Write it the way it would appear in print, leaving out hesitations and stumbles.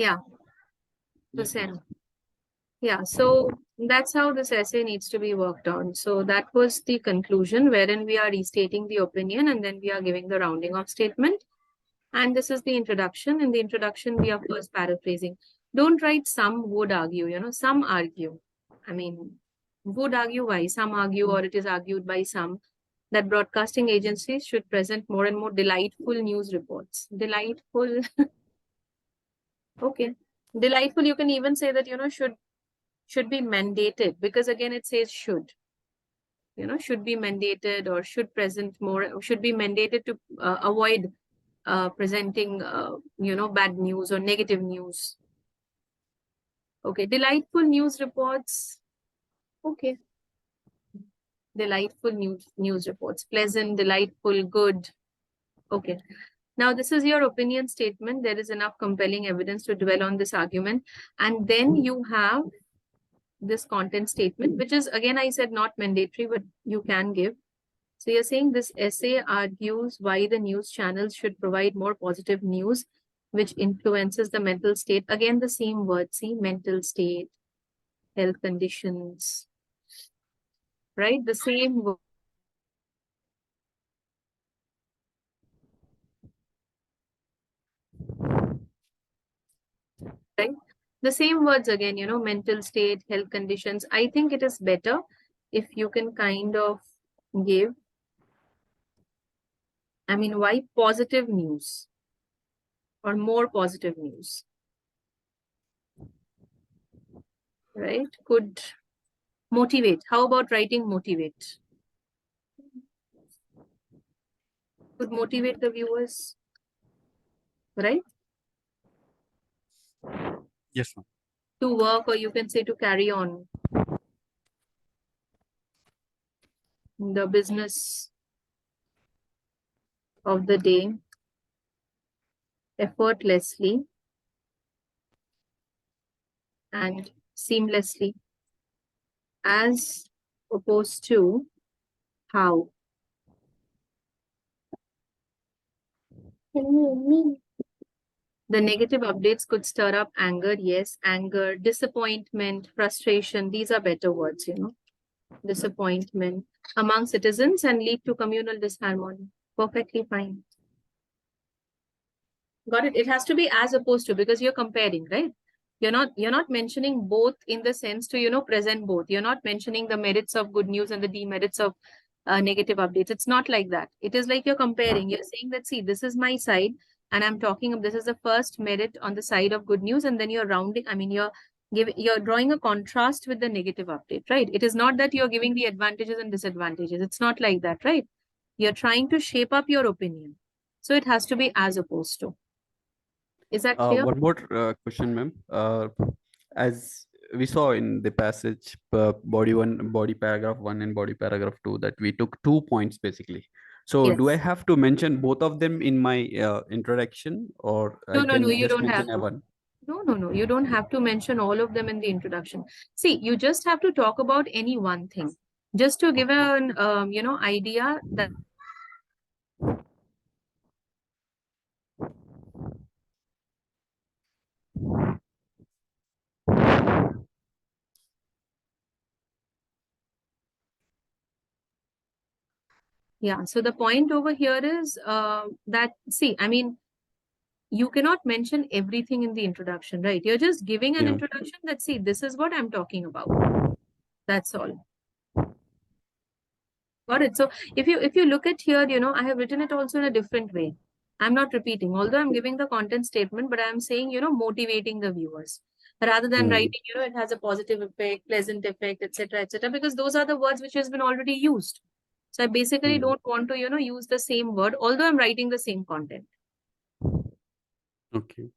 Yeah, Yes, ma'am. yeah. So that's how this essay needs to be worked on. So that was the conclusion, wherein we are restating the opinion and then we are giving the rounding off statement. And this is the introduction. In the introduction, we are first paraphrasing. Don't write some would argue, some argue. I mean, would argue why? Some argue, or it is argued by some, that broadcasting agencies should present more and more delightful news reports. Delightful. Okay. Delightful, you can even say that, should be mandated, because again, it says should. Should be mandated or should present more, should be mandated to avoid presenting, bad news or negative news. Okay, delightful news reports. Okay. Delightful news reports. Pleasant, delightful, good. Okay. Now, this is your opinion statement. There is enough compelling evidence to dwell on this argument. And then you have this content statement, which is, again, I said not mandatory, but you can give. So you're saying this essay argues why the news channels should provide more positive news, which influences the mental state. Again, the same word, see, mental state, health conditions, right? The same word. Right? The same words again, mental state, health conditions. I think it is better if you can kind of give, why positive news or more positive news, right? Could motivate. How about writing motivate? Could motivate the viewers, right? Yes, ma'am. To work, or you can say to carry on the business of the day effortlessly and seamlessly, as opposed to how. The negative updates could stir up anger. Yes, anger, disappointment, frustration. These are better words, disappointment among citizens and lead to communal disharmony. Perfectly fine. Got it. It has to be as opposed to, because you're comparing, right? You're not mentioning both in the sense to, present both. You're not mentioning the merits of good news and the demerits of negative updates. It's not like that. It is like you're comparing. You're saying that, see, this is my side, and I'm talking of this is the first merit on the side of good news, and then you're rounding. You're drawing a contrast with the negative update, right? It is not that you're giving the advantages and disadvantages. It's not like that, right? You're trying to shape up your opinion. So it has to be as opposed to. Is that clear? One more question, ma'am. As we saw in the passage, body paragraph 1 and body paragraph 2, that we took 2 points basically. So do I Yes. have to mention both of them in my introduction, or I No, can you just don't have mention a to. one? No. You don't have to mention all of them in the introduction. See, you just have to talk about any one thing, just to give Okay. an, idea that. Yeah. So the point over here is that, see, you cannot mention everything in the introduction, right? You're just giving an Yeah. introduction that, see, this is what I'm talking about. That's all. Got it. So if you look at here, I have written it also in a different way. I'm not repeating, although I'm giving the content statement, but I'm saying, motivating the viewers rather than Hmm. writing, it has a positive effect, pleasant effect, etc., because those are the words which has been already used. So I basically Hmm. don't want to, use the same word, although I'm writing the same content. Okay.